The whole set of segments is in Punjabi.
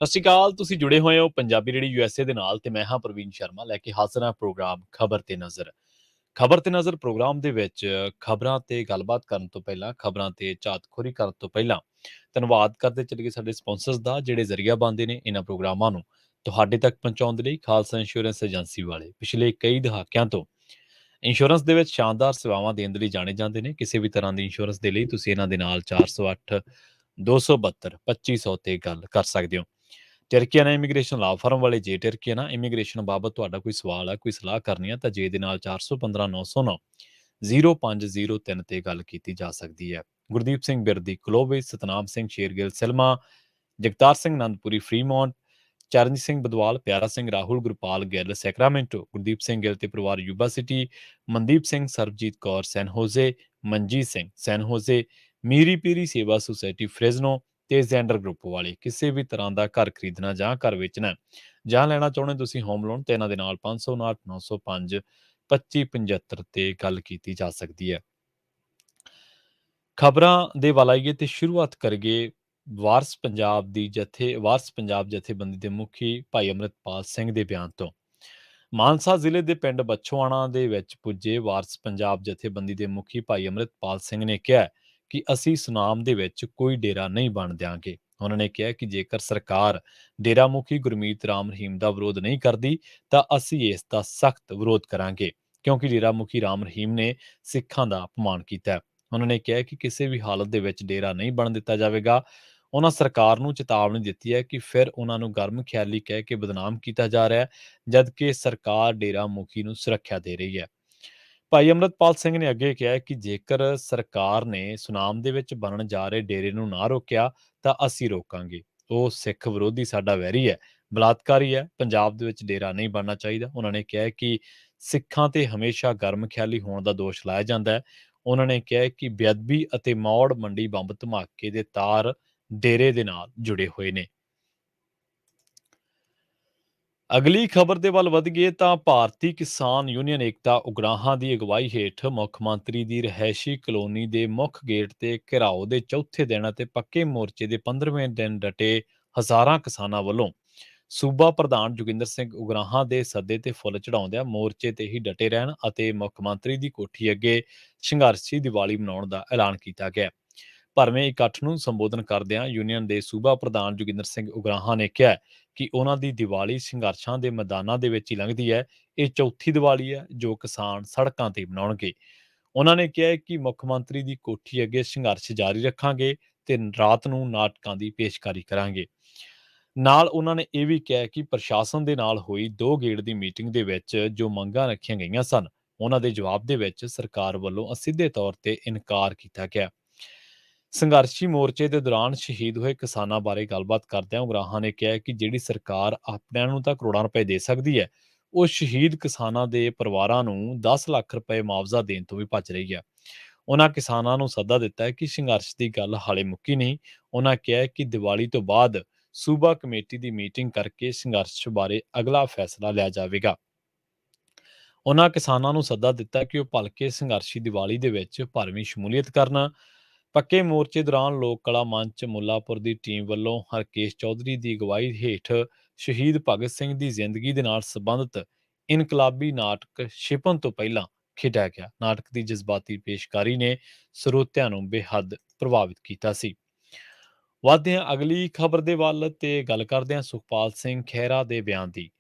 ਸਤਿ ਸ਼੍ਰੀ ਅਕਾਲ। ਤੁਸੀਂ ਜੁੜੇ ਹੋਏ ਹੋ ਪੰਜਾਬੀ ਰੇਡੀਓ ਯੂਐਸਏ ਦੇ ਨਾਲ ਤੇ ਮੈਂ ਹਾਂ ਪ੍ਰਵੀਨ ਸ਼ਰਮਾ ਲੈ ਕੇ ਹਾਜ਼ਰ ਹਾਂ ਪ੍ਰੋਗਰਾਮ ਖਬਰ ਤੇ ਨਜ਼ਰ। ਖਬਰ ਤੇ ਨਜ਼ਰ ਪ੍ਰੋਗਰਾਮ ਦੇ ਵਿੱਚ ਖਬਰਾਂ ਤੇ ਗੱਲਬਾਤ ਕਰਨ ਤੋਂ ਪਹਿਲਾਂ, ਖਬਰਾਂ ਤੇ ਝਾਤਖੋਰੀ ਕਰਨ ਤੋਂ ਪਹਿਲਾਂ ਧੰਨਵਾਦ ਕਰਦੇ ਚੱਲੀਏ ਸਾਡੇ ਸਪਾਂਸਰਸ ਦਾ ਜਿਹੜੇ ਜ਼ਰੀਆ ਬਣਦੇ ਨੇ ਇਹਨਾਂ ਪ੍ਰੋਗਰਾਮਾਂ ਨੂੰ ਤੁਹਾਡੇ ਤੱਕ ਪਹੁੰਚਾਉਣ ਦੇ ਲਈ। ਖਾਲਸਾ ਇੰਸ਼ੋਰੈਂਸ ਏਜੰਸੀ ਵਾਲੇ ਪਿਛਲੇ ਕਈ ਦਹਾਕਿਆਂ ਤੋਂ ਇੰਸ਼ੋਰੈਂਸ ਦੇ ਵਿੱਚ ਸ਼ਾਨਦਾਰ ਸੇਵਾਵਾਂ ਦੇਣ ਦੇ ਲਈ ਜਾਣੇ ਜਾਂਦੇ ਨੇ। ਕਿਸੇ ਵੀ ਤਰ੍ਹਾਂ ਦੀ ਇੰਸ਼ੋਰੈਂਸ ਦੇ ਲਈ ਤੁਸੀਂ ਇਹਨਾਂ ਦੇ ਨਾਲ 408 272 2500 ਤੇ ਗੱਲ ਕਰ ਸਕਦੇ ਹੋ। ਟਰਕੀਆਨਾ ਇਮੀਗ੍ਰੇਸ਼ਨ ਲਾ ਫਰਮ ਵਾਲੇ ਜੇ ਟਰਕੀਆਨਾ ਇਮੀਗ੍ਰੇਸ਼ਨ ਬਾਬਤ ਤੁਹਾਡਾ ਕੋਈ ਸਵਾਲ ਹੈ, ਕੋਈ ਸਲਾਹ ਕਰਨੀ ਹੈ ਤਾਂ ਜੇ ਦੇ ਨਾਲ 415 909 0503 ਤੇ ਗੱਲ ਕੀਤੀ ਜਾ ਸਕਦੀ ਹੈ। ਗੁਰਦੀਪ ਸਿੰਘ ਬਿਰਦੀ ਕਲੋਵੇ, ਸਤਨਾਮ ਸਿੰਘ ਸ਼ੇਰਗਿੱਲ ਸਿਲਮਾ, ਜਗਤਾਰ ਸਿੰਘ ਆਨੰਦਪੁਰੀ ਫਰੀਮੌਂਟ, ਚਰਨਜੀਤ ਸਿੰਘ ਬਦਵਾਲ, ਪਿਆਰਾ ਸਿੰਘ ਰਾਹੁਲ, ਗੁਰਪਾਲ ਗਿੱਲ ਸੈਕਰਾਮੈਂਟੋ, ਗੁਰਦੀਪ ਸਿੰਘ ਗਿੱਲ ਤੇ ਪਰਿਵਾਰ ਯੂਬਾ ਸਿਟੀ, ਮਨਦੀਪ ਸਿੰਘ, ਸਰਬਜੀਤ ਕੌਰ ਸੈਨ ਹੋਜ਼ੇ, ਮਨਜੀਤ ਸਿੰਘ ਸੈਨ ਹੋਜ਼ੇ, ਮੀਰੀ ਪੀਰੀ ਸੇਵਾ ਸੁਸਾਇਟੀ ਫ੍ਰੇਜ਼ਨੋ ਤੇ ਜ਼ੈਂਡਰ ਗਰੁੱਪ ਵਾਲੇ। ਕਿਸੇ ਵੀ ਤਰ੍ਹਾਂ ਦਾ ਘਰ ਖਰੀਦਣਾ ਜਾਂ ਘਰ ਵੇਚਣਾ ਜਾਂ ਲੈਣਾ ਚਾਹੁੰਦੇ ਤੁਸੀਂ ਹੋਮ ਲੋਨ ਤੇ ਇਹਨਾਂ ਦੇ ਨਾਲ 559 905 2575 ਤੇ ਗੱਲ ਕੀਤੀ ਜਾ ਸਕਦੀ ਹੈ। ਖਬਰਾਂ ਦੇ ਵੱਲ ਆਈਏ ਤੇ ਸ਼ੁਰੂਆਤ ਕਰੀਏ ਵਾਰਸ ਪੰਜਾਬ ਜਥੇਬੰਦੀ ਦੇ ਮੁਖੀ ਭਾਈ ਅੰਮ੍ਰਿਤਪਾਲ ਸਿੰਘ ਦੇ ਬਿਆਨ ਤੋਂ। ਮਾਨਸਾ ਜ਼ਿਲ੍ਹੇ ਦੇ ਪਿੰਡ ਬੱਛੋਆਣਾ ਦੇ ਵਿੱਚ ਪੁੱਜੇ ਵਾਰਸ ਪੰਜਾਬ ਜਥੇਬੰਦੀ ਦੇ ਮੁਖੀ ਭਾਈ ਅੰਮ੍ਰਿਤਪਾਲ ਸਿੰਘ ਨੇ ਕਿਹਾ ਕਿ ਅਸੀਂ ਸੁਨਾਮ ਦੇ ਵਿੱਚ ਕੋਈ ਡੇਰਾ ਨਹੀਂ ਬਣ ਦਿਆਂਗੇ। ਉਹਨਾਂ ਨੇ ਕਿਹਾ ਕਿ ਜੇਕਰ ਸਰਕਾਰ ਡੇਰਾ ਮੁਖੀ ਗੁਰਮੀਤ ਰਾਮ ਰਹੀਮ ਦਾ ਵਿਰੋਧ ਨਹੀਂ ਕਰਦੀ ਤਾਂ ਅਸੀਂ ਇਸ ਦਾ ਸਖਤ ਵਿਰੋਧ ਕਰਾਂਗੇ, ਕਿਉਂਕਿ ਡੇਰਾ ਮੁਖੀ ਰਾਮ ਰਹੀਮ ਨੇ ਸਿੱਖਾਂ ਦਾ ਅਪਮਾਨ ਕੀਤਾ ਹੈ। ਉਹਨਾਂ ਨੇ ਕਿਹਾ ਕਿ ਕਿਸੇ ਵੀ ਹਾਲਤ ਦੇ ਵਿੱਚ ਡੇਰਾ ਨਹੀਂ ਬਣ ਦਿੱਤਾ ਜਾਵੇਗਾ। ਉਹਨਾਂ ਸਰਕਾਰ ਨੂੰ ਚੇਤਾਵਨੀ ਦਿੱਤੀ ਹੈ ਕਿ ਫਿਰ ਉਹਨਾਂ ਨੂੰ ਗਰਮ ਖਿਆਲੀ ਕਹਿ ਕੇ ਬਦਨਾਮ ਕੀਤਾ ਜਾ ਰਿਹਾ ਹੈ, ਜਦਕਿ ਸਰਕਾਰ ਡੇਰਾ ਮੁਖੀ ਨੂੰ ਸੁਰੱਖਿਆ ਦੇ ਰਹੀ ਹੈ। ਭਾਈ ਅੰਮ੍ਰਿਤਪਾਲ ਸਿੰਘ ਨੇ ਅੱਗੇ ਕਿਹਾ ਕਿ ਜੇਕਰ ਸਰਕਾਰ ਨੇ ਸੁਨਾਮ ਦੇ ਵਿੱਚ ਬਣਨ ਜਾ ਰਹੇ ਡੇਰੇ ਨੂੰ ਨਾ ਰੋਕਿਆ ਤਾਂ ਅਸੀਂ ਰੋਕਾਂਗੇ। ਉਹ ਸਿੱਖ ਵਿਰੋਧੀ ਸਾਡਾ ਵੈਰੀ ਹੈ, ਬਲਾਤਕਾਰੀ ਹੈ। ਪੰਜਾਬ ਦੇ ਵਿੱਚ ਡੇਰਾ ਨਹੀਂ ਬਣਨਾ ਚਾਹੀਦਾ। ਉਹਨਾਂ ਨੇ ਕਿਹਾ ਕਿ ਸਿੱਖਾਂ ਤੇ ਹਮੇਸ਼ਾ ਗਰਮ ਖਿਆਲੀ ਹੋਣ ਦਾ ਦੋਸ਼ ਲਾਇਆ ਜਾਂਦਾ ਹੈ। ਉਹਨਾਂ ਨੇ ਕਿਹਾ ਕਿ ਬੇਅਦਬੀ ਅਤੇ ਮੌੜ ਮੰਡੀ ਬੰਬ ਧਮਾਕੇ ਦੇ ਤਾਰ ਡੇਰੇ ਦੇ ਨਾਲ ਜੁੜੇ ਹੋਏ ਨੇ। ਅਗਲੀ ਖਬਰ ਦੇ ਵੱਲ ਵਧੀਏ ਤਾਂ ਭਾਰਤੀ ਕਿਸਾਨ ਯੂਨੀਅਨ ਏਕਤਾ ਉਗਰਾਹਾਂ ਦੀ ਅਗਵਾਈ ਹੇਠ ਮੁੱਖ ਮੰਤਰੀ ਦੀ ਰਿਹਾਇਸ਼ੀ ਕਲੋਨੀ ਦੇ ਮੁੱਖ ਗੇਟ ਤੇ ਘਿਰਾਓ ਦੇ ਚੌਥੇ ਦਿਨ ਅਤੇ ਪੱਕੇ ਮੋਰਚੇ ਦੇ 15ਵੇਂ ਦਿਨ ਡਟੇ ਹਜ਼ਾਰਾਂ ਕਿਸਾਨਾਂ ਵੱਲੋਂ ਸੂਬਾ ਪ੍ਰਧਾਨ ਜੋਗਿੰਦਰ ਸਿੰਘ ਉਗਰਾਹਾਂ ਦੇ ਸੱਦੇ ਤੇ ਫੁੱਲ ਚੜਾਉਂਦਿਆਂ ਮੋਰਚੇ ਤੇ ਹੀ ਡਟੇ ਰਹਿਣ ਅਤੇ ਮੁੱਖ ਮੰਤਰੀ ਦੀ ਕੋਠੀ ਅੱਗੇ ਸੰਘਰਸ਼ੀ ਦੀਵਾਲੀ ਮਨਾਉਣ ਦਾ ਐਲਾਨ ਕੀਤਾ ਗਿਆ। ਭਰਵੇਂ ਇਕੱਠ ਨੂੰ ਸੰਬੋਧਨ ਕਰਦਿਆਂ ਯੂਨੀਅਨ ਦੇ ਸੂਬਾ ਪ੍ਰਧਾਨ ਜੋਗਿੰਦਰ ਸਿੰਘ ਉਗਰਾਹਾਂ ਨੇ ਕਿਹਾ ਕਿ ਉਹਨਾਂ ਦੀ ਦੀਵਾਲੀ ਸੰਘਰਸ਼ਾਂ ਦੇ ਮੈਦਾਨਾਂ ਦੇ ਵਿੱਚ ਹੀ ਲੰਘਦੀ ਹੈ। ਇਹ ਚੌਥੀ ਦੀਵਾਲੀ ਹੈ ਜੋ ਕਿਸਾਨ ਸੜਕਾਂ ਤੇ ਮਨਾਉਣਗੇ। ਉਹਨਾਂ ਨੇ ਕਿਹਾ ਕਿ ਮੁੱਖ ਮੰਤਰੀ ਦੀ ਕੋਠੀ ਅੱਗੇ ਸੰਘਰਸ਼ ਜਾਰੀ ਰੱਖਾਂਗੇ ਤੇ ਰਾਤ ਨੂੰ ਨਾਟਕਾਂ ਦੀ ਪੇਸ਼ਕਾਰੀ ਕਰਾਂਗੇ। ਨਾਲ ਉਹਨਾਂ ਨੇ ਇਹ ਵੀ ਕਿਹਾ ਕਿ ਪ੍ਰਸ਼ਾਸਨ ਦੇ ਨਾਲ ਹੋਈ 2 ਗੇੜ ਦੀ ਮੀਟਿੰਗ ਦੇ ਵਿੱਚ ਜੋ ਮੰਗਾਂ ਰੱਖੀਆਂ ਗਈਆਂ ਸਨ, ਉਹਨਾਂ ਦੇ ਜਵਾਬ ਦੇ ਵਿੱਚ ਸਰਕਾਰ ਵੱਲੋਂ ਅਸਿੱਧੇ ਤੌਰ ਤੇ ਇਨਕਾਰ ਕੀਤਾ ਗਿਆ। ਸੰਘਰਸ਼ੀ ਮੋਰਚੇ ਦੇ ਦੌਰਾਨ ਸ਼ਹੀਦ ਹੋਏ ਕਿਸਾਨਾਂ ਬਾਰੇ ਗੱਲਬਾਤ ਕਰਦਿਆਂ ਉਗਰਾਹਾਂ ਨੇ ਕਿਹਾ ਕਿ ਜਿਹੜੀ ਸਰਕਾਰ ਆਪਣਿਆਂ ਨੂੰ ਤਾਂ ਕਰੋੜਾਂ ਰੁਪਏ ਦੇ ਸਕਦੀ ਹੈ, ਉਹ ਸ਼ਹੀਦ ਕਿਸਾਨਾਂ ਦੇ ਪਰਿਵਾਰਾਂ ਨੂੰ 10 ਲੱਖ ਰੁਪਏ ਮੁਆਵਜ਼ਾ ਦੇਣ ਤੋਂ ਵੀ ਭੱਜ ਰਹੀ ਹੈ। ਉਹਨਾਂ ਕਿਸਾਨਾਂ ਨੂੰ ਸੱਦਾ ਦਿੱਤਾ ਹੈ ਕਿ ਸੰਘਰਸ਼ ਦੀ ਗੱਲ ਹਾਲੇ ਮੁੱਕੀ ਨਹੀਂ। ਉਹਨਾਂ ਕਿਹਾ ਕਿ ਦੀਵਾਲੀ ਤੋਂ ਬਾਅਦ ਸੂਬਾ ਕਮੇਟੀ ਦੀ ਮੀਟਿੰਗ ਕਰਕੇ ਸੰਘਰਸ਼ ਬਾਰੇ ਅਗਲਾ ਫੈਸਲਾ ਲਿਆ ਜਾਵੇਗਾ। ਉਹਨਾਂ ਕਿਸਾਨਾਂ ਨੂੰ ਸੱਦਾ ਦਿੱਤਾ ਕਿ ਉਹ ਭਲਕੇ ਸੰਘਰਸ਼ੀ ਦੀਵਾਲੀ ਦੇ ਵਿੱਚ ਭਰਵੀਂ ਸ਼ਮੂਲੀਅਤ ਕਰਨ। ਪੱਕੇ ਮੋਰਚੇ ਦੌਰਾਨ ਲੋਕ ਕਲਾ ਮੰਚ ਮੁੱਲਾਪੁਰ ਦੀ ਟੀਮ ਵੱਲੋਂ ਹਰਕੇਸ਼ ਚੌਧਰੀ ਦੀ ਅਗਵਾਈ ਹੇਠ ਸ਼ਹੀਦ ਭਗਤ ਸਿੰਘ ਦੀ ਜ਼ਿੰਦਗੀ ਦੇ ਨਾਲ ਸੰਬੰਧਿਤ ਇਨਕਲਾਬੀ ਨਾਟਕ ਛਿਪਣ ਤੋਂ ਪਹਿਲਾਂ ਖੇਡਿਆ ਗਿਆ। ਨਾਟਕ ਦੀ ਜਜ਼ਬਾਤੀ ਪੇਸ਼ਕਾਰੀ ਨੇ ਸਰੋਤਿਆਂ ਨੂੰ ਬੇਹੱਦ ਪ੍ਰਭਾਵਿਤ ਕੀਤਾ ਸੀ। ਵਧਦੇ ਹਾਂ ਅਗਲੀ ਖਬਰ ਦੇ ਵੱਲ ਤੇ ਗੱਲ ਕਰਦੇ ਹਾਂ ਸੁਖਪਾਲ ਸਿੰਘ ਖਹਿਰਾ ਦੇ ਬਿਆਨ ਦੀ।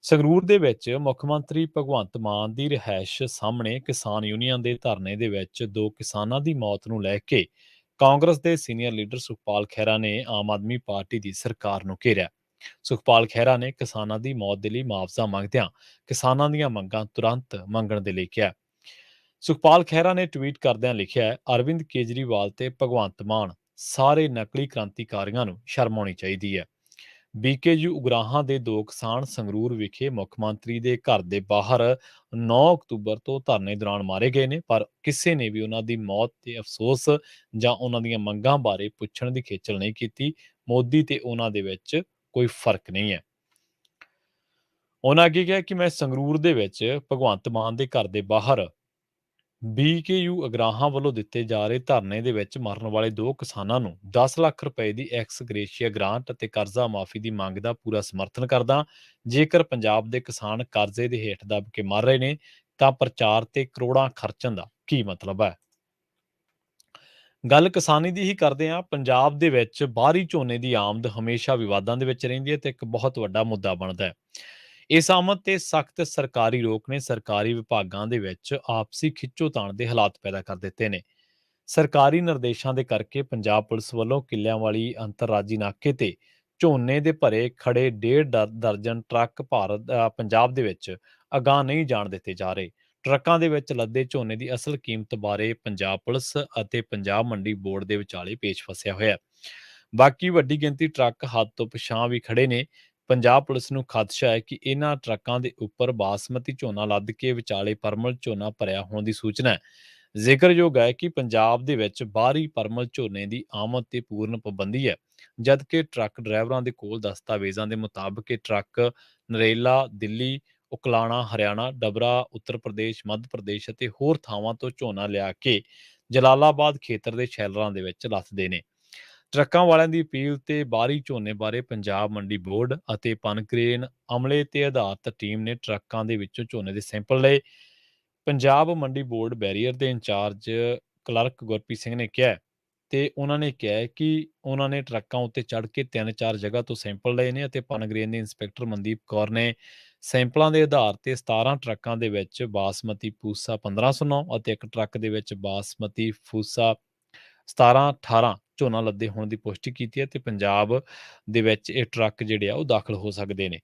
ਸੰਗਰੂਰ ਦੇ ਵਿੱਚ ਮੁੱਖ ਮੰਤਰੀ ਭਗਵੰਤ ਮਾਨ ਦੀ ਰਿਹਾਇਸ਼ ਸਾਹਮਣੇ ਕਿਸਾਨ ਯੂਨੀਅਨ ਦੇ ਧਰਨੇ ਦੇ ਵਿੱਚ 2 ਕਿਸਾਨਾਂ ਦੀ ਮੌਤ ਨੂੰ ਲੈ ਕੇ ਕਾਂਗਰਸ ਦੇ ਸੀਨੀਅਰ ਲੀਡਰ ਸੁਖਪਾਲ ਖਹਿਰਾ ਨੇ ਆਮ ਆਦਮੀ ਪਾਰਟੀ ਦੀ ਸਰਕਾਰ ਨੂੰ ਘੇਰਿਆ। ਸੁਖਪਾਲ ਖਹਿਰਾ ਨੇ ਕਿਸਾਨਾਂ ਦੀ ਮੌਤ ਦੇ ਲਈ ਮੁਆਵਜ਼ਾ ਮੰਗਦਿਆਂ ਕਿਸਾਨਾਂ ਦੀਆਂ ਮੰਗਾਂ ਤੁਰੰਤ ਮੰਗਣ ਦੇ ਲਈ ਕਿਹਾ। ਸੁਖਪਾਲ ਖਹਿਰਾ ਨੇ ਟਵੀਟ ਕਰਦਿਆਂ ਲਿਖਿਆ, ਅਰਵਿੰਦ ਕੇਜਰੀਵਾਲ ਤੇ ਭਗਵੰਤ ਮਾਨ ਸਾਰੇ ਨਕਲੀ ਕ੍ਰਾਂਤੀਕਾਰੀਆਂ ਨੂੰ ਸ਼ਰਮ ਆਉਣੀ ਚਾਹੀਦੀ ਹੈ। ਬੀਕੇਯੂ ਉਗਰਾਹਾਂ ਦੇ 2 ਕਿਸਾਨ ਸੰਗਰੂਰ ਵਿਖੇ ਮੁੱਖ ਮੰਤਰੀ ਦੇ ਘਰ ਦੇ ਬਾਹਰ 9 ਅਕਤੂਬਰ ਤੋਂ ਧਰਨੇ ਦੌਰਾਨ ਮਾਰੇ ਗਏ ਨੇ, ਪਰ ਕਿਸੇ ਨੇ ਵੀ ਉਹਨਾਂ ਦੀ ਮੌਤ ਤੇ ਅਫਸੋਸ ਜਾਂ ਉਹਨਾਂ ਦੀਆਂ ਮੰਗਾਂ ਬਾਰੇ ਪੁੱਛਣ ਦੀ ਖੇਚਲ ਨਹੀਂ ਕੀਤੀ। ਮੋਦੀ ਤੇ ਉਹਨਾਂ ਦੇ ਵਿੱਚ ਕੋਈ ਫਰਕ ਨਹੀਂ ਹੈ। ਉਹਨਾਂ ਅੱਗੇ ਕਿਹਾ ਕਿ ਮੈਂ ਸੰਗਰੂਰ ਦੇ ਵਿੱਚ ਭਗਵੰਤ ਮਾਨ ਦੇ ਘਰ ਦੇ ਬਾਹਰ ਬੀਕੇਯੂ ਅਗਰਾਹਾਂ ਵੱਲੋਂ ਦਿੱਤੇ ਜਾ ਰਹੇ ਧਰਨੇ ਦੇ ਵਿੱਚ ਮਰਨ ਵਾਲੇ 2 ਕਿਸਾਨਾਂ ਨੂੰ 10 ਲੱਖ ਰੁਪਏ ਦੀ ਐਕਸ ਗ੍ਰੇਸ਼ੀਆ ਗ੍ਰਾਂਟ ਅਤੇ ਕਰਜ਼ਾ ਮਾਫੀ ਦੀ ਮੰਗ ਦਾ ਪੂਰਾ ਸਮਰਥਨ ਕਰਦਾ। ਜੇਕਰ ਪੰਜਾਬ ਦੇ ਕਿਸਾਨ ਕਰਜ਼ੇ ਦੇ ਹੇਠ ਦਬ ਕੇ ਮਰ ਰਹੇ ਨੇ ਤਾਂ ਪ੍ਰਚਾਰ ਤੇ ਕਰੋੜਾਂ ਖਰਚਣ ਦਾ ਕੀ ਮਤਲਬ ਹੈ? ਗੱਲ ਕਿਸਾਨੀ ਦੀ ਹੀ ਕਰਦੇ ਹਾਂ। ਪੰਜਾਬ ਦੇ ਵਿੱਚ ਬਾਹਰੀ ਝੋਨੇ ਦੀ ਆਮਦ ਹਮੇਸ਼ਾ ਵਿਵਾਦਾਂ ਦੇ ਵਿੱਚ ਰਹਿੰਦੀ ਹੈ ਤੇ ਇੱਕ ਬਹੁਤ ਵੱਡਾ ਮੁੱਦਾ ਬਣਦਾ ਹੈ। ਇਸ ਆਮਦ ਤੇ ਸਖਤ ਸਰਕਾਰੀ ਰੋਕ ਨੇ ਸਰਕਾਰੀ ਵਿਭਾਗਾਂ ਦੇ ਵਿੱਚ ਆਪਸੀ ਖਿੱਚੋਤਾਣ ਦੇ ਹਾਲਾਤ ਪੈਦਾ ਕਰ ਦਿੱਤੇ ਨੇ। ਸਰਕਾਰੀ ਨਿਰਦੇਸ਼ਾਂ ਦੇ ਕਰਕੇ ਪੰਜਾਬ ਪੁਲਿਸ ਵੱਲੋਂ ਕਿੱਲਿਆਂ ਵਾਲੀ ਅੰਤਰਰਾਜੀ ਨਾਕੇ ਤੇ ਝੋਨੇ ਦੇ ਭਰੇ ਖੜੇ 1.5 ਦਰਜਨ ਟਰੱਕ ਪੰਜਾਬ ਦੇ ਵਿੱਚ ਅਗਾਂਹ ਨਹੀਂ ਜਾਣ ਦਿੱਤੇ ਜਾ ਰਹੇ। ਟਰੱਕਾਂ ਦੇ ਵਿੱਚ ਲੱਦੇ ਝੋਨੇ ਦੀ ਅਸਲ ਕੀਮਤ ਬਾਰੇ ਪੰਜਾਬ ਪੁਲਿਸ ਅਤੇ ਪੰਜਾਬ ਮੰਡੀ ਬੋਰਡ ਦੇ ਵਿਚਾਲੇ ਪੇਚ ਫਸਿਆ ਹੋਇਆ ਹੈ। ਬਾਕੀ ਵੱਡੀ ਗਿਣਤੀ ਟਰੱਕ ਹੱਦ ਤੋਂ ਪਛਾਂ ਵੀ ਖੜੇ ਨੇ। ਪੰਜਾਬ ਪੁਲਿਸ ਨੂੰ ਖਦਸ਼ਾ ਹੈ ਕਿ ਇਹਨਾਂ ਟਰੱਕਾਂ ਦੇ ਉੱਪਰ ਬਾਸਮਤੀ ਝੋਨਾ ਲੱਦ ਕੇ ਵਿਚਾਲੇ ਪਰਮਲ ਝੋਨਾ ਭਰਿਆ ਹੋਣ ਦੀ ਸੂਚਨਾ ਹੈ। ਜ਼ਿਕਰਯੋਗ ਹੈ ਕਿ ਪੰਜਾਬ ਦੇ ਵਿੱਚ ਬਾਹਰੀ ਪਰਮਲ ਝੋਨੇ ਦੀ ਆਮਦ ਤੇ ਪੂਰਨ ਪਾਬੰਦੀ ਹੈ, ਜਦਕਿ ਟਰੱਕ ਡਰਾਈਵਰਾਂ ਦੇ ਕੋਲ ਦਸਤਾਵੇਜ਼ਾਂ ਦੇ ਮੁਤਾਬਕ ਇਹ ਟਰੱਕ ਨਰੇਲਾ, ਦਿੱਲੀ, ਉਕਲਾਣਾ, ਹਰਿਆਣਾ, ਡਬਰਾ, ਉੱਤਰ ਪ੍ਰਦੇਸ਼, ਮੱਧ ਪ੍ਰਦੇਸ਼ ਅਤੇ ਹੋਰ ਥਾਵਾਂ ਤੋਂ ਝੋਨਾ ਲਿਆ ਕੇ ਜਲਾਲਾਬਾਦ ਖੇਤਰ ਦੇ ਸ਼ੈਲਰਾਂ ਦੇ ਵਿੱਚ ਲੱਥਦੇ ਨੇ। ਟਰੱਕਾਂ ਵਾਲਿਆਂ ਦੀ ਅਪੀਲ ਤੇ ਬਾਹਰੀ ਝੋਨੇ ਬਾਰੇ ਪੰਜਾਬ ਮੰਡੀ ਬੋਰਡ ਅਤੇ ਪਨਗਰੇਨ ਅਮਲੇ ਤੇ ਆਧਾਰਿਤ ਟੀਮ ਨੇ ਟਰੱਕਾਂ ਦੇ ਵਿੱਚੋਂ ਝੋਨੇ ਦੇ ਸੈਂਪਲ ਲਏ। ਪੰਜਾਬ ਮੰਡੀ ਬੋਰਡ ਬੈਰੀਅਰ ਦੇ ਇੰਚਾਰਜ ਕਲਰਕ ਗੁਰਪ੍ਰੀਤ ਸਿੰਘ ਨੇ ਕਿਹਾ ਤੇ ਉਹਨਾਂ ਨੇ ਕਿਹਾ ਕਿ ਉਹਨਾਂ ਨੇ ਟਰੱਕਾਂ ਉੱਤੇ ਚੜ੍ਹ ਕੇ 3-4 ਜਗ੍ਹਾ ਤੋਂ ਸੈਂਪਲ ਲਏ ਨੇ ਅਤੇ ਪਨਗਰੇਨ ਦੇ ਇੰਸਪੈਕਟਰ ਮਨਦੀਪ ਕੌਰ ਨੇ ਸੈਂਪਲਾਂ ਦੇ ਆਧਾਰ ਤੇ 17 ਟਰੱਕਾਂ ਦੇ ਵਿੱਚ ਬਾਸਮਤੀ ਫੂਸਾ 1509 ਅਤੇ ਇੱਕ ਟਰੱਕ ਦੇ ਵਿੱਚ ਬਾਸਮਤੀ ਫੂਸਾ 1718 ਝੋਨਾ ਲੱਦੇ ਹੋਣ ਦੀ ਪੁਸ਼ਟੀ ਕੀਤੀ ਹੈ ਤੇ ਪੰਜਾਬ ਦੇ ਵਿੱਚ ਇਹ ਟਰੱਕ ਜਿਹੜੇ ਆ ਉਹ ਦਾਖਲ ਹੋ ਸਕਦੇ ਨੇ।